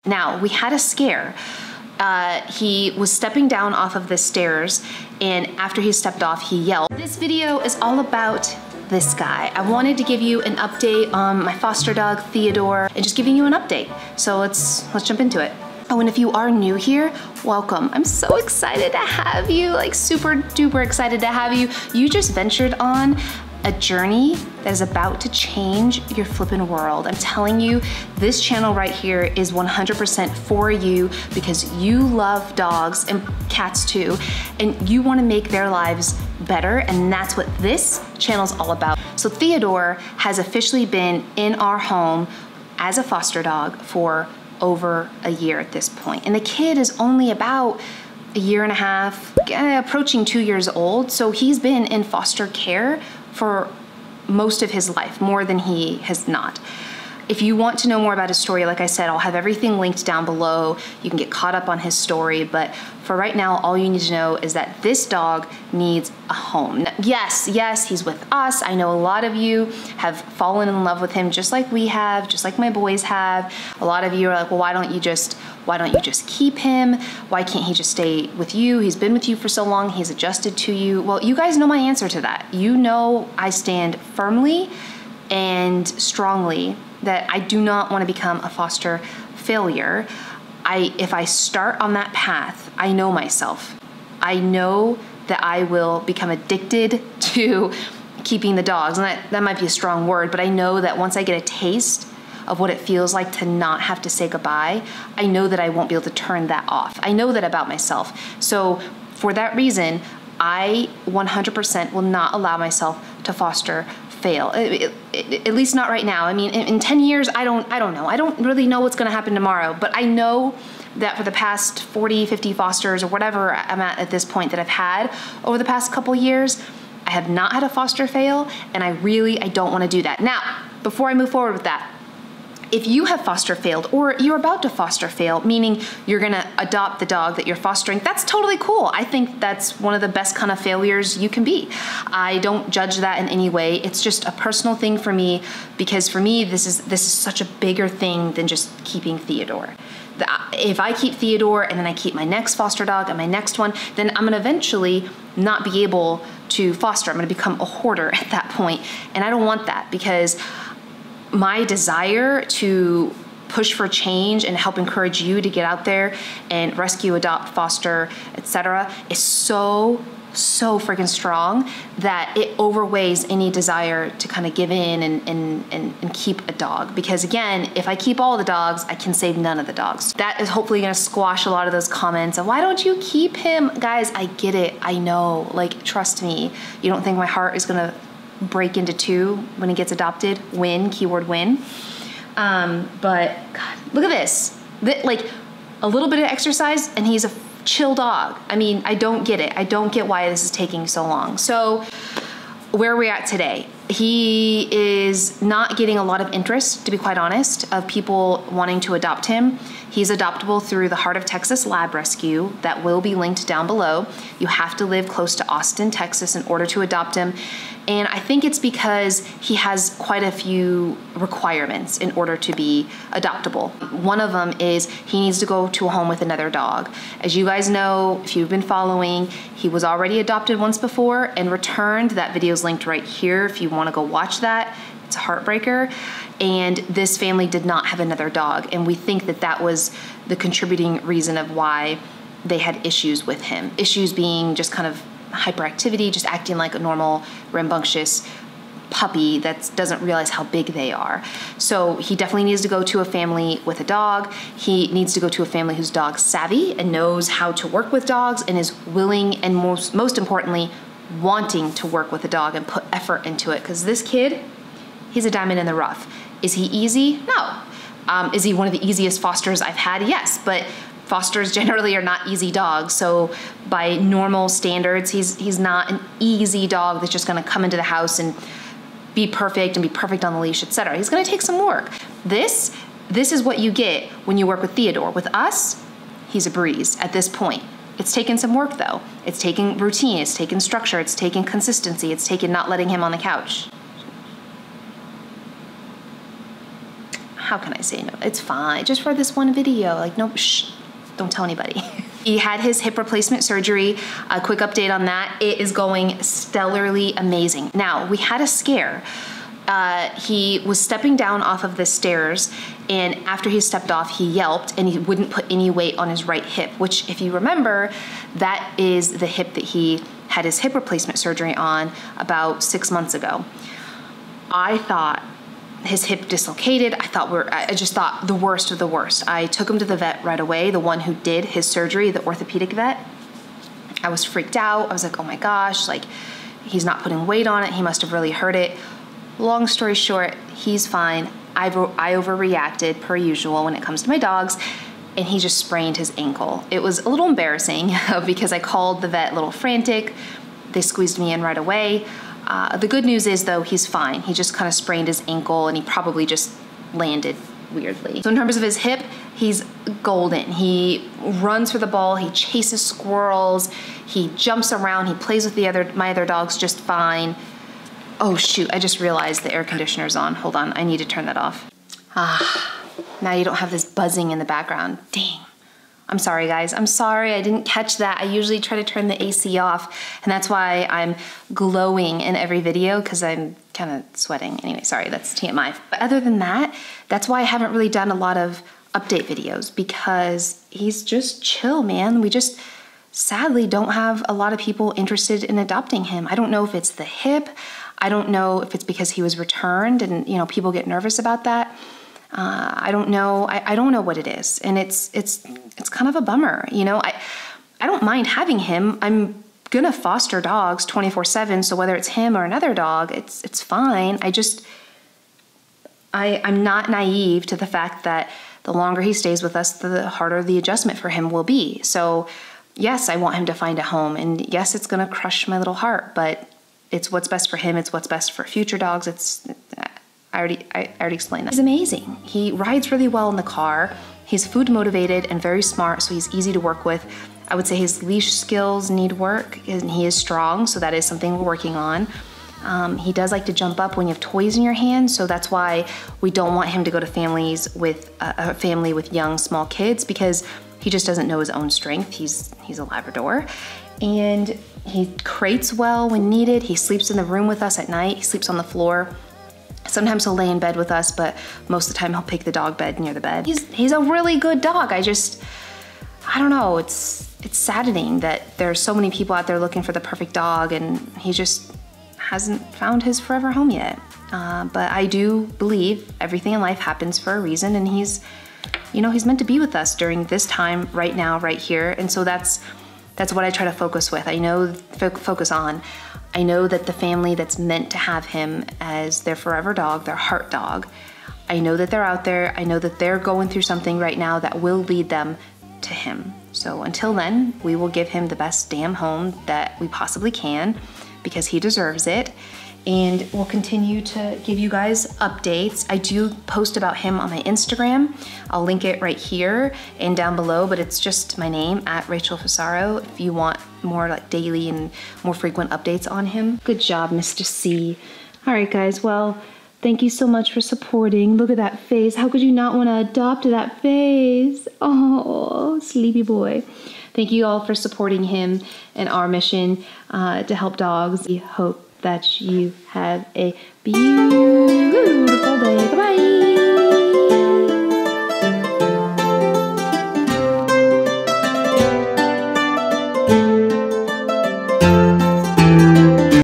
Now, we had a scare. He was stepping down off of the stairs, and after he stepped off, he yelled. This video is all about this guy. I wanted to give you an update on my foster dog, Theodore, and just giving you an update. So let's jump into it. Oh, and if you are new here, welcome. I'm so excited to have you, like super duper excited to have you. You just ventured on a journey that is about to change your flippin' world. I'm telling you, this channel right here is 100% for you because you love dogs and cats too, and you wanna make their lives better, and that's what this channel's all about. So Theodore has officially been in our home as a foster dog for over a year at this point. And the kid is only about a year and a half, approaching 2 years old. So he's been in foster care for most of his life, more than he has not. If you want to know more about his story, like I said, I'll have everything linked down below. You can get caught up on his story, but for right now, all you need to know is that this dog needs a home. Yes, he's with us. I know a lot of you have fallen in love with him just like we have, just like my boys have. A lot of you are like, well, why don't you just keep him? Why can't he just stay with you? He's been with you for so long, he's adjusted to you. Well, you guys know my answer to that. You know I stand firmly and strongly that I do not want to become a foster failure. If I start on that path, I know myself. I know that I will become addicted to keeping the dogs, and that might be a strong word, but I know that once I get a taste of what it feels like to not have to say goodbye, I know that I won't be able to turn that off. I know that about myself. So for that reason, I 100% will not allow myself to foster fail, at least not right now. I mean, in 10 years, I don't know. I don't really know what's gonna happen tomorrow, but I know that for the past 40, 50 fosters or whatever I'm at this point that I've had over the past couple years, I have not had a foster fail, and I don't wanna do that. Now, before I move forward with that, if you have foster failed or you're about to foster fail, meaning you're gonna adopt the dog that you're fostering, that's totally cool. I think that's one of the best kind of failures you can be. I don't judge that in any way. It's just a personal thing for me, because for me, this is such a bigger thing than just keeping Theodore. If I keep Theodore and then I keep my next foster dog and my next one, then I'm gonna eventually not be able to foster. I'm gonna become a hoarder at that point, and I don't want that, because my desire to push for change and help encourage you to get out there and rescue, adopt, foster, etc. is so freaking strong that it overweighs any desire to kind of give in and keep a dog. Because again, if I keep all the dogs, I can save none of the dogs. That is hopefully gonna squash a lot of those comments of, why don't you keep him? Guys, I get it, I know, like, trust me. You don't think my heart is gonna break into two when he gets adopted? Win, keyword win. But God, look at this. Like a little bit of exercise and he's a chill dog. I mean, I don't get it. I don't get why this is taking so long. So where are we at today? He is not getting a lot of interest, to be quite honest, of people wanting to adopt him. He's adoptable through the Heart of Texas Lab Rescue. That will be linked down below. You have to live close to Austin, Texas in order to adopt him. And I think it's because he has quite a few requirements in order to be adoptable. One of them is he needs to go to a home with another dog. As you guys know, if you've been following, he was already adopted once before and returned. That video is linked right here if you want to go watch that. It's a heartbreaker. And this family did not have another dog. And we think that that was the contributing reason of why they had issues with him. Issues being just kind of hyperactivity, just acting like a normal rambunctious puppy that doesn't realize how big they are. So he definitely needs to go to a family with a dog. He needs to go to a family who's dog savvy and knows how to work with dogs and is willing and most importantly, wanting to work with a dog and put effort into it. Because this kid, he's a diamond in the rough. Is he easy? No. Is he one of the easiest fosters I've had? Yes, but fosters generally are not easy dogs. So by normal standards, he's not an easy dog that's just gonna come into the house and be perfect on the leash, etc. He's gonna take some work. This is what you get when you work with Theodore. With us, he's a breeze at this point. It's taken some work though. It's taken routine, it's taken structure, it's taken consistency, it's taken not letting him on the couch. how can I say no? It's fine, just for this one video. Like, no, shh, don't tell anybody. He had his hip replacement surgery. A quick update on that. It is going stellarly amazing. Now, we had a scare. He was stepping down off of the stairs, and after he stepped off, he yelped and he wouldn't put any weight on his right hip, which, if you remember, that is the hip that he had his hip replacement surgery on about 6 months ago. I thought his hip dislocated. I just thought the worst of the worst. I took him to the vet right away, the one who did his surgery, the orthopedic vet. I was freaked out. I was like, oh my gosh, like, he's not putting weight on it. He must have really hurt it. Long story short, he's fine. I overreacted per usual when it comes to my dogs, and he just sprained his ankle. It was a little embarrassing because I called the vet a little frantic. They squeezed me in right away. The good news is, though, he's fine. He just kind of sprained his ankle, and he probably just landed weirdly. So in terms of his hip, he's golden. He runs for the ball, he chases squirrels, he jumps around, he plays with my other dogs just fine. Oh shoot, I just realized the air conditioner's on. Hold on, I need to turn that off. Now you don't have this buzzing in the background. Dang. I'm sorry, guys. I'm sorry I didn't catch that. I usually try to turn the AC off, and that's why I'm glowing in every video, because I'm kind of sweating. Anyway, sorry, that's TMI. But other than that, that's why I haven't really done a lot of update videos, because he's just chill, man. We just sadly don't have a lot of people interested in adopting him. I don't know if it's the hip. I don't know if it's because he was returned and, you know, people get nervous about that. I don't know. I don't know what it is, and it's kind of a bummer. You know, I don't mind having him. I'm gonna foster dogs 24/7. So whether it's him or another dog, it's fine. I'm not naive to the fact that the longer he stays with us, the harder the adjustment for him will be. So yes, I want him to find a home, and yes, it's gonna crush my little heart, but it's what's best for him. It's what's best for future dogs. I already explained that. He's amazing. He rides really well in the car. He's food motivated and very smart, so he's easy to work with. I would say his leash skills need work, and he is strong, so that is something we're working on. He does like to jump up when you have toys in your hand, so that's why we don't want him to go to families with a family with young, small kids, because he just doesn't know his own strength. He's a Labrador, and he crates well when needed. He sleeps in the room with us at night. He sleeps on the floor. Sometimes he'll lay in bed with us, but most of the time he'll pick the dog bed near the bed. He's a really good dog. I don't know, it's saddening that there are so many people out there looking for the perfect dog, and he just hasn't found his forever home yet. But I do believe everything in life happens for a reason, and he's meant to be with us during this time, right now, right here. And so that's what I try to focus on. I know that the family that's meant to have him as their forever dog, their heart dog, I know that they're out there. I know that they're going through something right now that will lead them to him. So until then, we will give him the best damn home that we possibly can, because he deserves it. And we'll continue to give you guys updates. I do post about him on my Instagram. I'll link it right here and down below, but it's just my name, @RachelFusaro, if you want more like daily and more frequent updates on him. Good job, Mr. C. All right, guys, well, thank you so much for supporting. Look at that face. How could you not want to adopt that face? Oh, sleepy boy. Thank you all for supporting him and our mission to help dogs. We hope that you have a beautiful day. Bye-bye.